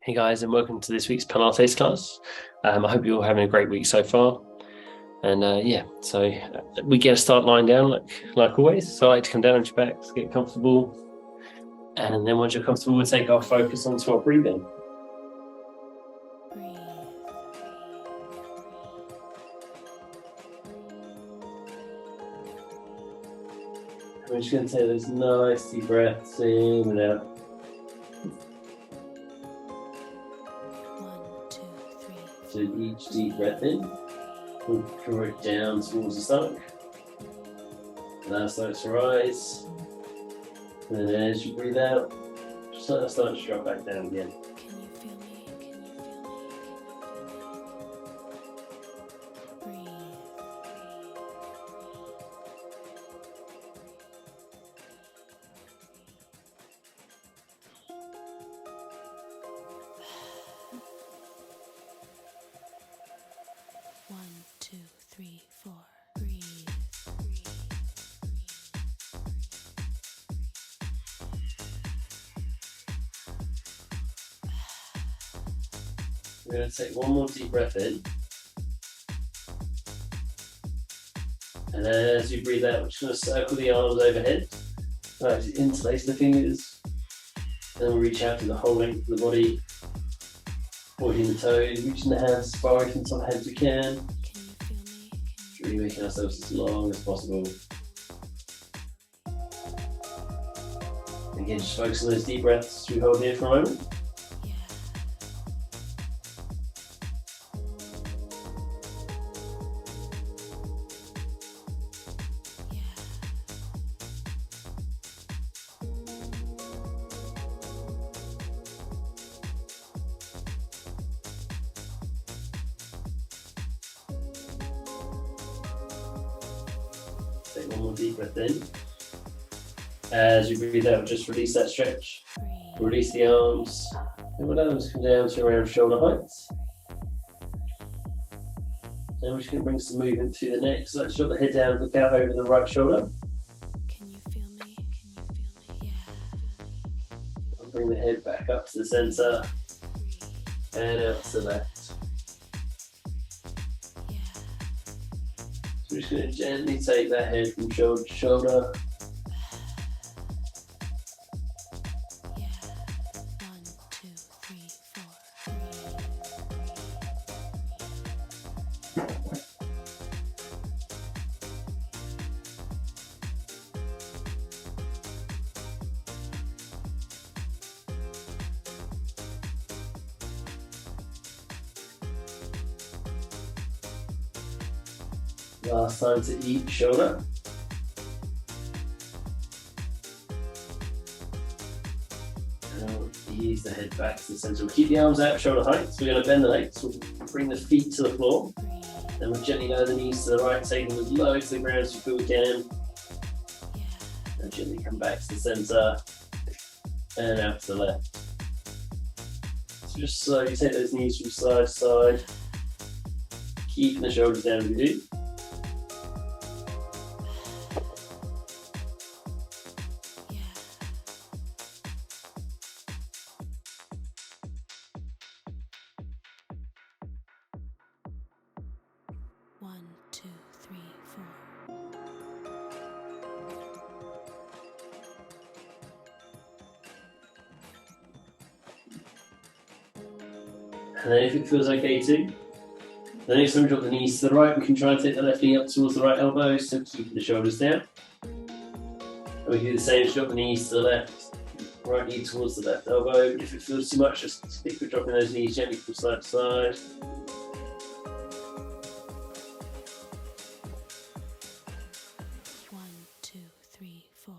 Hey guys, and welcome to this week's Pilates class. I hope you're all having a great week so far. And we get a start lying down like always. So I like to come down on your backs, get comfortable. And then once you're comfortable, we'll take our focus onto our breathing. We're just going to take those nice deep breaths in and out. 1, 2, 3. So each deep breath in, we'll draw it down towards the stomach. Allow it to rise. And then as you breathe out, just let that start to drop back down again. Can you feel me? Can you feel me? Breathe. One, two, three, four. Breathe. We're going to take one more deep breath in. And then as you breathe out, we're just going to circle the arms overhead. Right, interlace the fingers. Then we'll reach out to the whole length of the body. Pointing the toes, reaching the hands as far away from the top of the head as we can. Can you feel me? Really making ourselves as long as possible. Again, just focus on those deep breaths we hold here for a moment. Take one more deep breath in. As you breathe out, just release that stretch. Release the arms. And we'll let them come down to around shoulder height. And we're just going to bring some movement to the neck. So let's drop the head down, look out over the right shoulder. Can you feel me? Can you feel me? Yeah. And bring the head back up to the center. And out to the left. So we're just going to gently take that head from shoulder to shoulder. Yeah. 1, 2, 3, 4. Last time to each shoulder. And we'll ease the head back to the center. We'll keep the arms out shoulder height. So we're going to bend the legs. We'll bring the feet to the floor. Then we'll gently lower the knees to the right, take them as low to the ground as you feel we can. And gently come back to the center. And out to the left. So just slowly take those knees from side to side. Keeping the shoulders down as we do. One, two, three, four. And then if it feels okay too, the next time we drop the knees to the right, we can try and take the left knee up towards the right elbow, so keeping the shoulders down. And we do the same, drop the knees to the left, right knee towards the left elbow. If it feels too much, just stick with dropping those knees gently from side to side. One, two, three, four.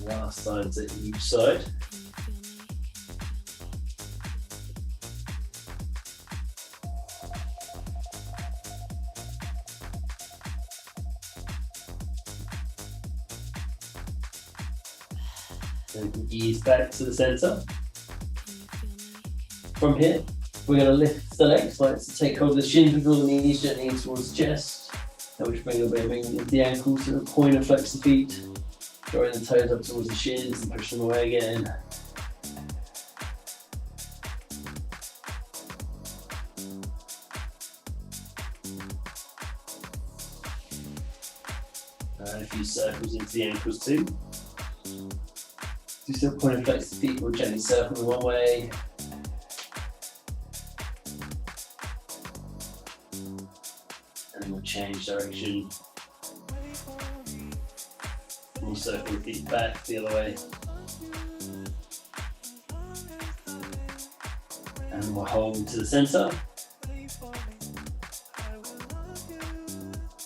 Last time to each side. And ease back to the center. From here, we're going to lift the legs, like to take hold of the shins and draw the knees gently in towards the chest. And which bring a bit of movement into the ankles, so point and flex the feet, drawing the toes up towards the shins and push them away again. And a few circles into the ankles too. Do still point and flex the feet, we'll gently circle in one way. And then we'll change direction. We'll circle the feet back the other way. And we'll hold to the center.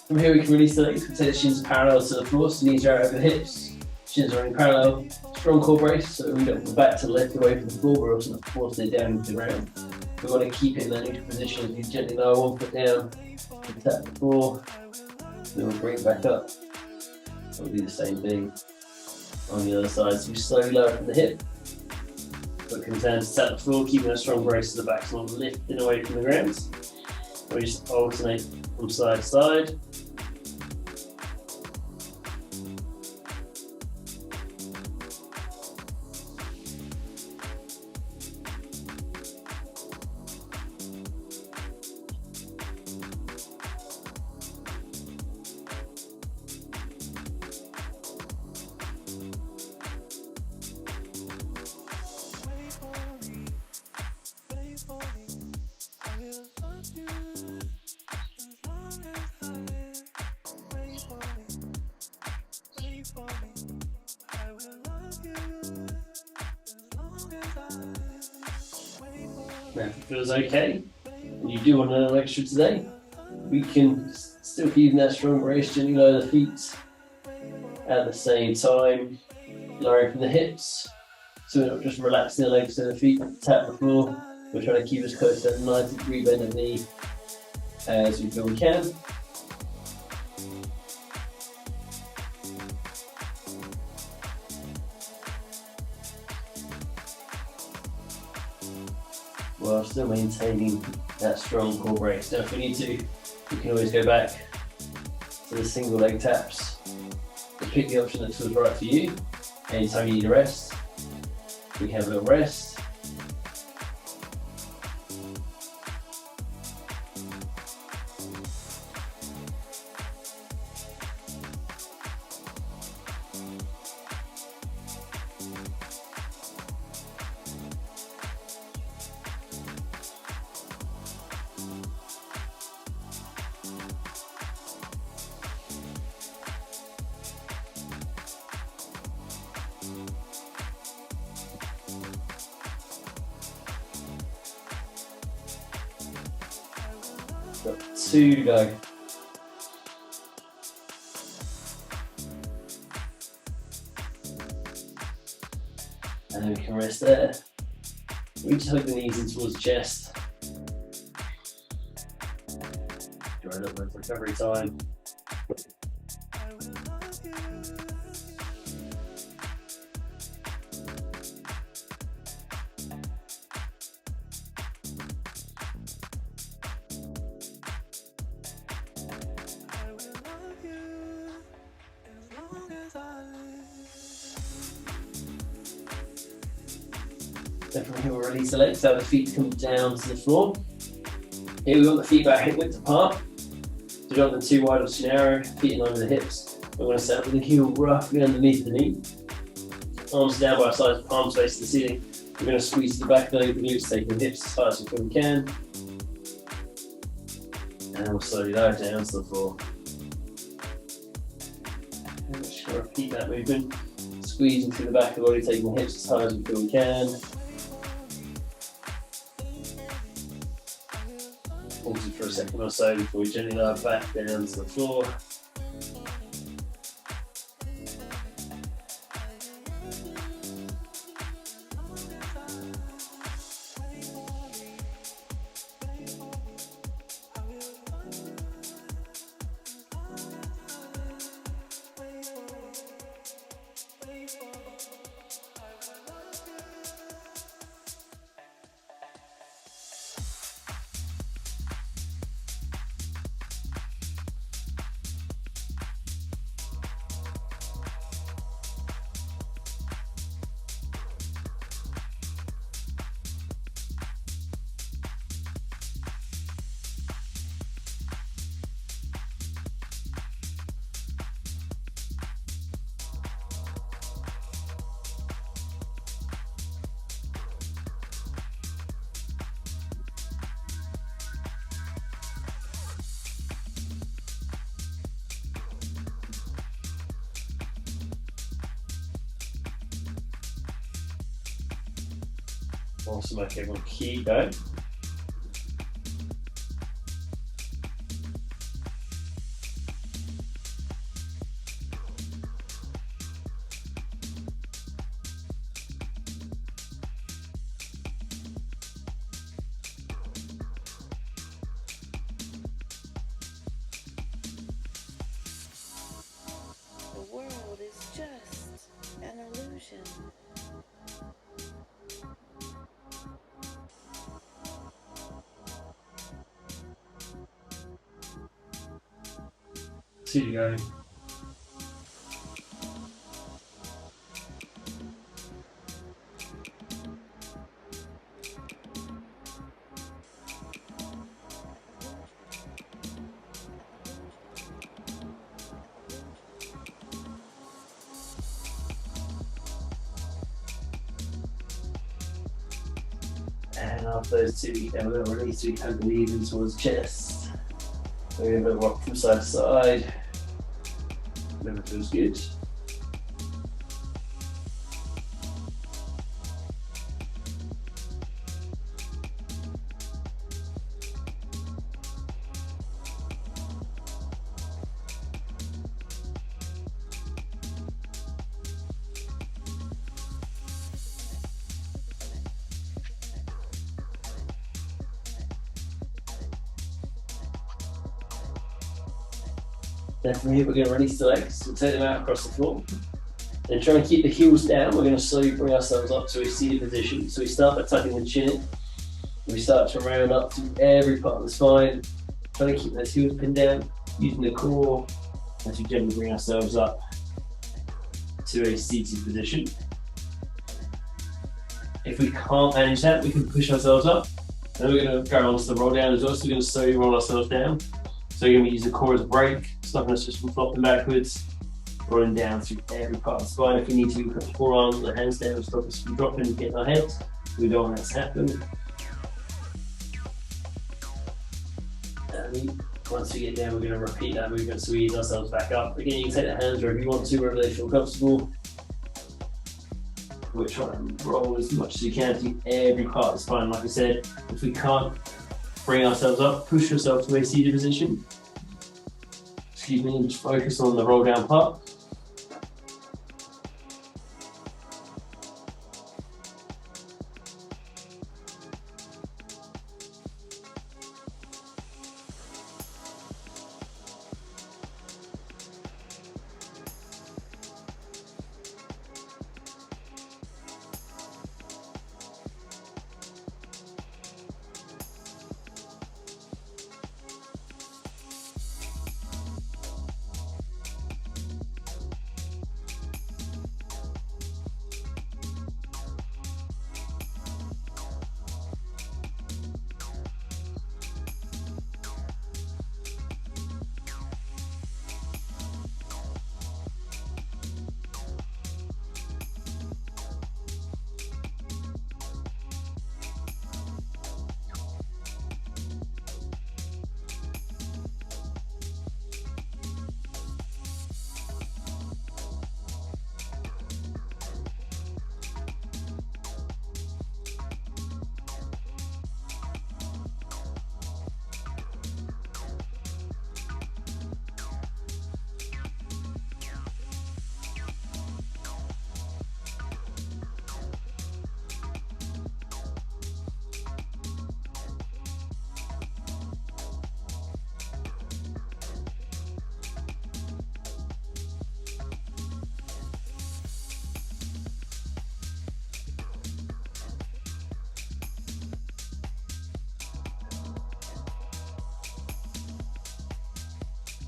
From here we can release the legs, we'll take the shins parallel to the floor, so knees are out over the hips, shins are in parallel, strong core brace, so we don't go back to the left away from the floor, we're also forcing it down into the ground. We want to keep it in that neutral position as we gently lower one foot down, and tap the floor, then we'll bring it back up. We'll do the same thing on the other side, so we slowly lower from the hip, foot comes down to tap the floor, keeping a strong brace to the back, so we're lifting away from the ground. We just alternate from side to side. Now, if it feels okay, and you do want a little extra today, we can still keep that strong brace, gently lower the feet at the same time, lowering from the hips, so we're not just relaxing the legs and the feet tap the floor. We're trying to keep as close to that 90-degree bend of knee as we feel we can. While still maintaining that strong core brace. Now if we need to, we can always go back to the single leg taps. Just pick the option that feels right for you. Anytime you need a rest, we can have a little rest. Got 2 to go. And then we can rest there. We just hug the knees in towards the chest. Do a little bit of recovery time. Then from here we'll release the legs, so the feet come down to the floor. Here we want the feet about hip width apart. So we don't want them too wide or too narrow, feet in line with the hips. We're going to set up with the heel roughly underneath the knee. Arms down by our sides, palms facing the ceiling. We're going to squeeze to the back of the glutes, taking the hips as far as we can. And we'll slowly lower down to the floor. And just repeat that movement. Squeezing through the back of the body, taking the hips as high as we feel we can. Pause it for a second or so before we gently lower back down to the floor. Awesome. Okay, we'll keep going. The world is just an illusion. See you go. And after those two, we can release, we can lead in towards chest. We're going to rock from side to side. Whatever feels good. Then from here, we're going to release the legs. We'll take them out across the floor. Then try and keep the heels down. We're going to slowly bring ourselves up to a seated position. So we start by tucking the chin in. We start to round up to every part of the spine. Trying to keep those heels pinned down, using the core as we gently bring ourselves up to a seated position. If we can't manage that, we can push ourselves up. And then we're going to go on to the roll down as well. So we're going to slowly roll ourselves down. So we're going to use the core as a brake, stopping us just from flopping backwards, rolling down through every part of the spine. If we need to, we put the forearms or hands down, stop us from dropping and getting our heads. We don't want that to happen. And once we get down, we're going to repeat that movement so we ease ourselves back up. Again, you can take the hands wherever you want to, wherever they feel comfortable. We're trying to roll as much as you can through every part of the spine. Like I said, if we can't bring ourselves up, push yourself to a seated position. Excuse me, and just focus on the roll down part.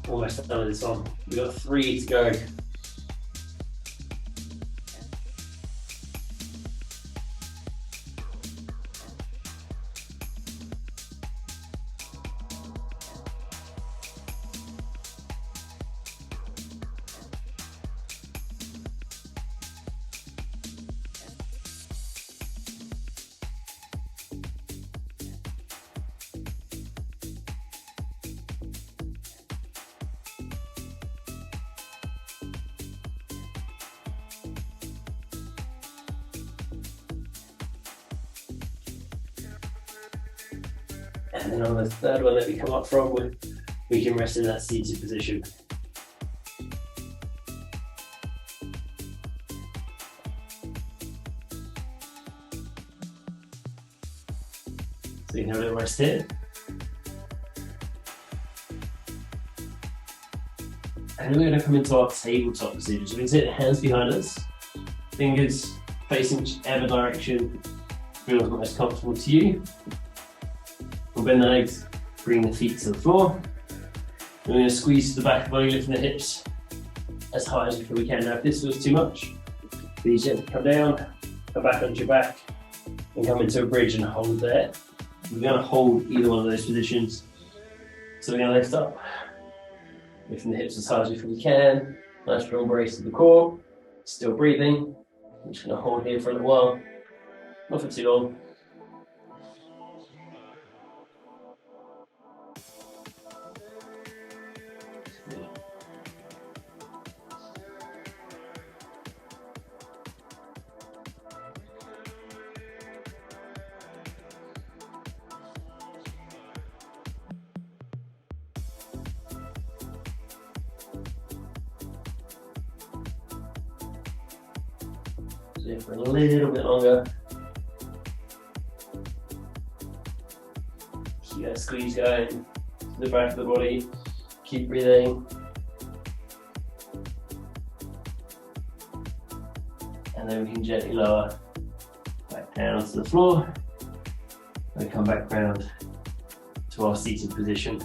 Almost done with this one. We've got 3 to go. And then on the third one that we come up from, we can rest in that seated position. So you can have a little rest here. And then we're going to come into our tabletop position. So we can sit the hands behind us, fingers facing whichever direction feels most comfortable to you. We'll bend the legs, bring the feet to the floor. We're going to squeeze to the back of the body, lifting the hips as high as we can. Now if this feels too much, please gently come down, come back onto your back, and come into a bridge and hold there. We're going to hold either one of those positions. So we're going to lift up, lifting the hips as high as we can. Nice strong brace to the core. Still breathing. I'm just going to hold here for a little while, not for too long. For a little bit longer. Keep that squeeze going to the back of the body. Keep breathing. And then we can gently lower back down to the floor. And come back round to our seated position.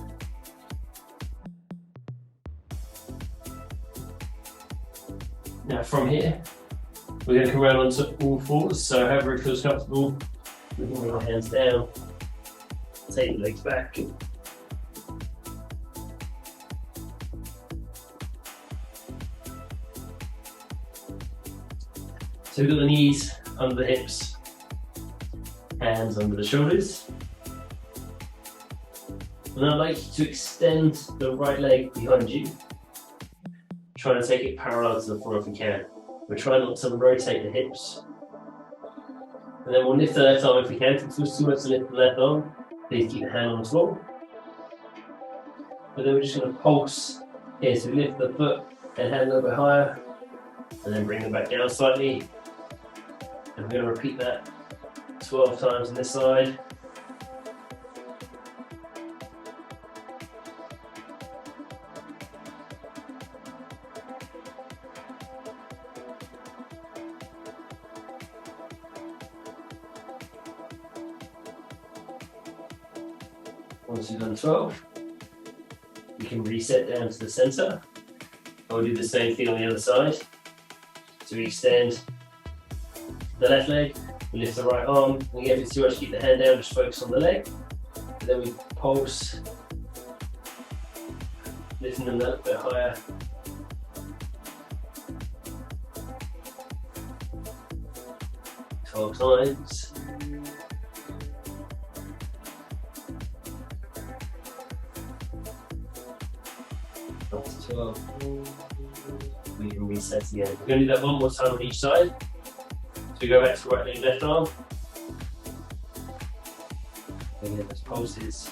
Now from here, we're going to come around onto all fours, so however it feels comfortable, we can bring our hands down, take the legs back. So we've got the knees under the hips, hands under the shoulders. And I'd like you to extend the right leg behind you, trying to take it parallel to the floor if we can. We're trying not to rotate the hips. And then we'll lift the left arm if we can. If it feels too much to lift the left arm, please keep the hand on the floor. But then we're just going to pulse here. So we lift the foot and hand a little bit higher, and then bring them back down slightly. And we're going to repeat that 12 times on this side. Once you've done 12, you can reset down to the center. I'll do the same thing on the other side. So we extend the left leg, we lift the right arm. When you get a bit too much, keep the hand down, just focus on the leg. And then we pulse, lifting them a little bit higher. Twelve times. We can reset again. We're going to do that one more time on each side. So we go back to right leg, left arm. Again, those pulses.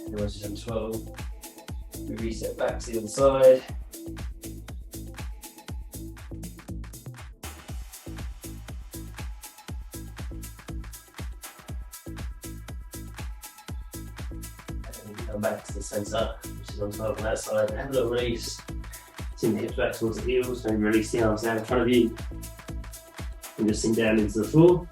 And once you've done 12, we reset back to the other side. And we come back to the centre, which is on 12 on that side. And have a little release. Sink the hips back towards the heels, and release the arms down in front of you. And just sink down into the floor.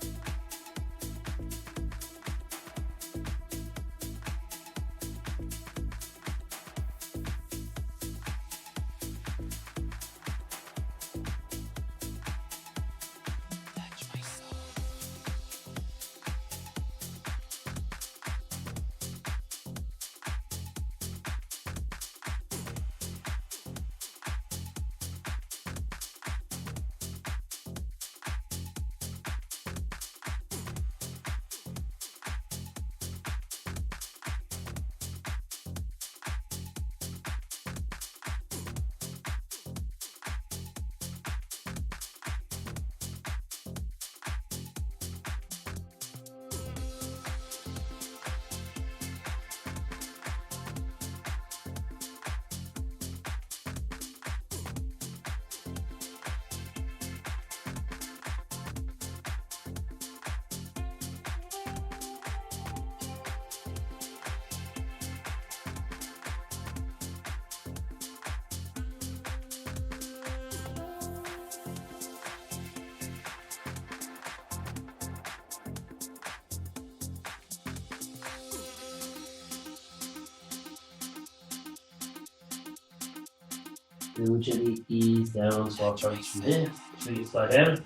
Then we'll gently ease down to our approach from here. So you slide down.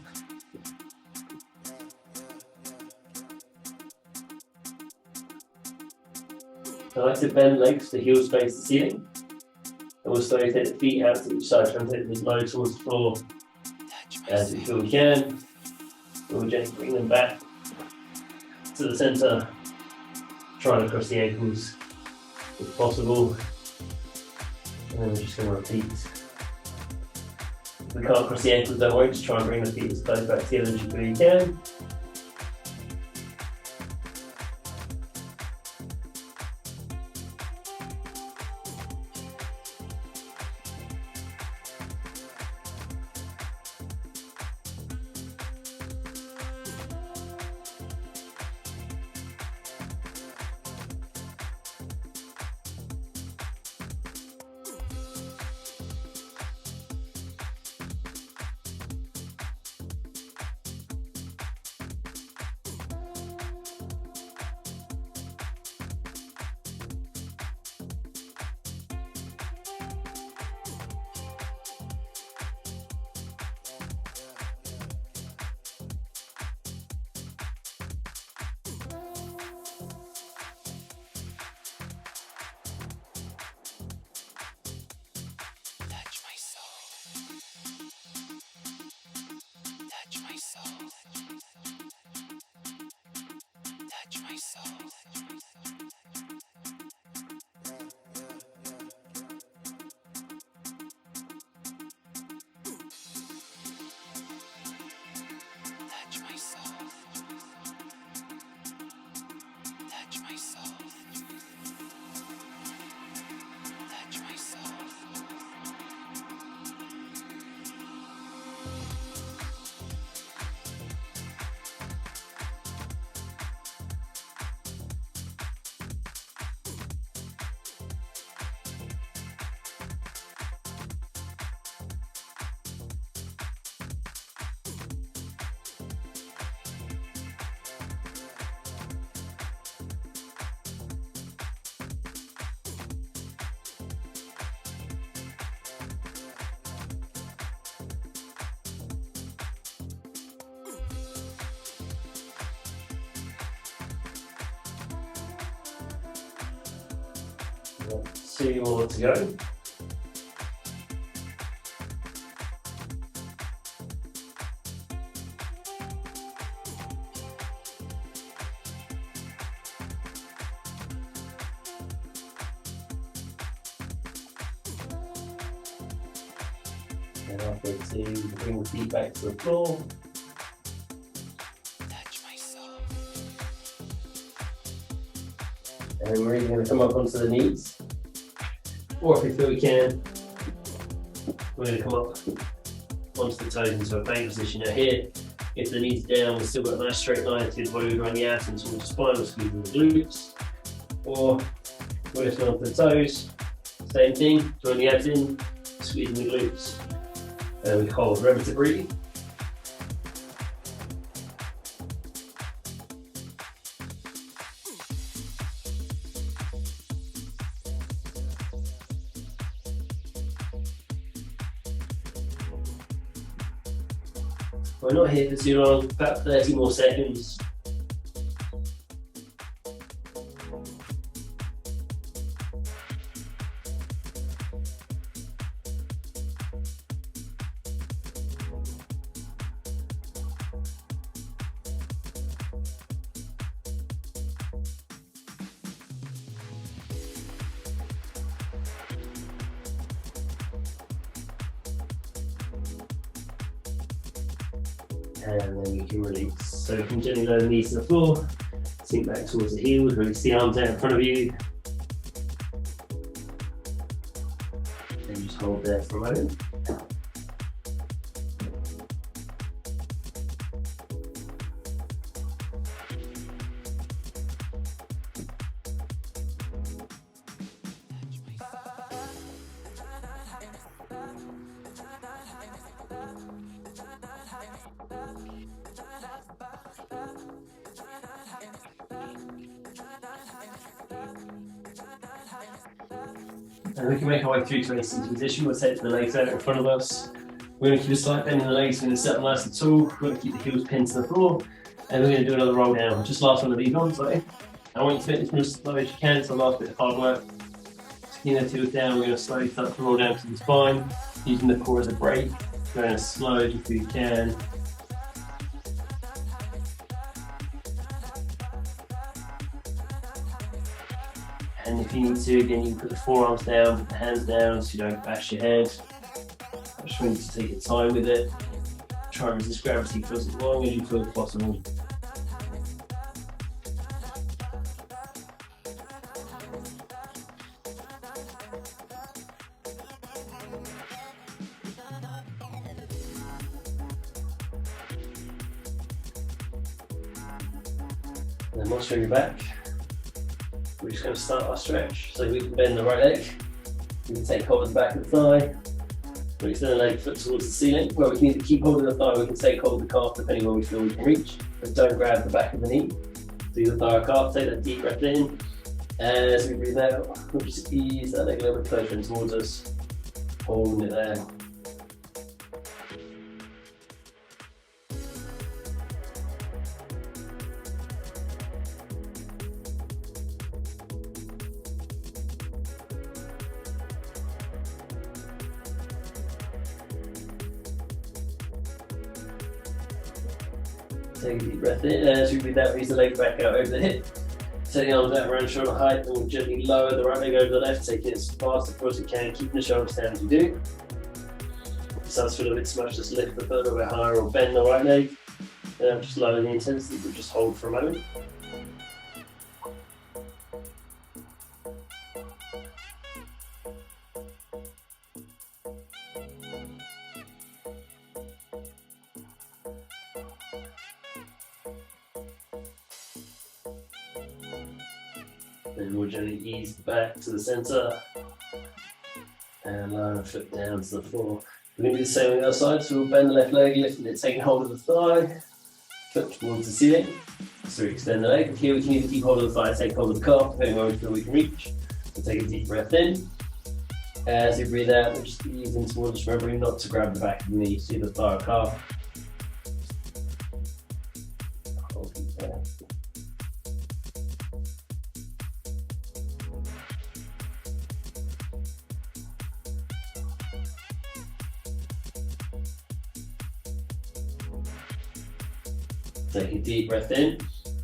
I like to bend legs, the heels face the ceiling. And we'll slowly take the feet out to each side, trying to take them as low towards the floor as we feel we can. And we'll gently bring them back to the centre, trying to cross the ankles if possible. And then we're just going to repeat. If we can't cross the ankles, don't worry, just try and bring the feet as close back together as you feel you can. Two more to go. And after two, bring the feet back to the floor. And we're either going to come up onto the knees, or if we feel we can, we're going to come up onto the toes into a plank position. Now here, if the knees are down, we've still got a nice straight line to the body around the abs and towards the spine, we're squeezing the glutes. Or we're just going onto the toes, same thing, drawing the abs in, squeezing the glutes. And we hold, remember to breathe. We're not here for too long, about 30 more seconds. And then we can release. So we can gently lower the knees to the floor, sink back towards the heels, release the arms out in front of you. And just hold there for a moment. And we can make our way through to a seated position. We'll take the legs out in front of us. We're going to keep a slight bend in the legs. We're going to sit up nice and tall. We're going to keep the heels pinned to the floor. And we're going to do another roll down. Just last one of these ones, though. I want you to finish as slow as you can. So the last bit of hard work. Skin the heels down. We're going to slowly start to roll down to the spine, using the core as a brake. Going as slow as you can. And if you need to, again, you can put the forearms down, put the hands down so you don't bash your head. I just want you to take your time with it. Try and resist gravity for as long as you feel possible. And then once you're on your back, we're just going to start our stretch. So we can bend the right leg, we can take hold of the back of the thigh, we extend the leg foot towards the ceiling, where we can either keep hold of the thigh, we can take hold of the calf depending where we feel we can reach, but don't grab the back of the knee. Do the thigh or calf, take that deep breath in, and as we breathe out, we'll just ease that leg a little bit closer in towards us, holding it there. Take a deep breath in, and as we breathe out, release the leg back out over the hip. Take the arms out around shoulder height, and we'll gently lower the right leg over the left, taking it as fast as you can, keeping the shoulders down as you do. If it starts to feel a bit too much, just lift the foot a little bit higher or bend the right leg. And just lower the intensity, but just hold for a moment. Then we'll gently ease back to the center and lower the foot down to the floor. We're going to do the same on the other side, so we'll bend the left leg, lifting it, taking hold of the thigh, foot towards the ceiling. So we extend the leg. Here we can either keep hold of the thigh, take hold of the calf, depending where we feel we can reach. We'll take a deep breath in. As we breathe out, we'll just ease in towards us, remembering not to grab the back of the knee, see the thigh or calf. Hold it there. Take a deep breath in.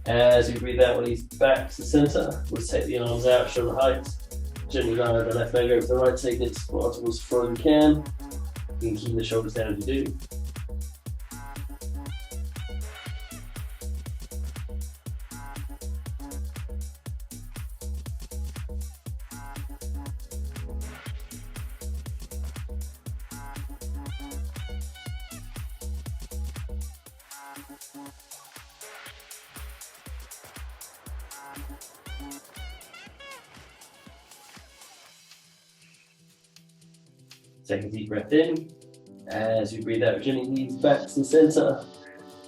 As we breathe out, we'll ease back to the center. We'll take the arms out, shoulder height. Gently lower the left leg over the right, taking it as far towards the front you can. You can keep the shoulders down as you do. Take a deep breath in. As you breathe out, gently ease back to the center.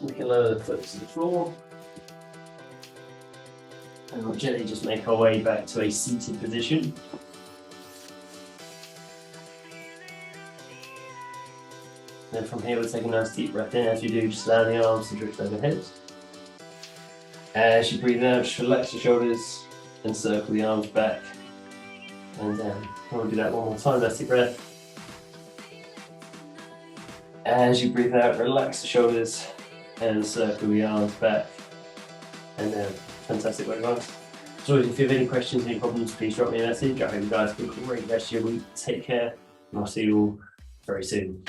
We can lower the foot to the floor. And we'll gently just make our way back to a seated position. Then from here, we'll take a nice deep breath in. As you do, just allow the arms to drift overhead. As you breathe out, just relax the shoulders and circle the arms back and down. We'll do that one more time. Nice deep breath. As you breathe out, relax the shoulders and circle the arms back and down. Fantastic work, guys. So if you have any questions, any problems, please drop me a message. I hope you guys have a great rest of your week. Take care, and I'll see you all very soon.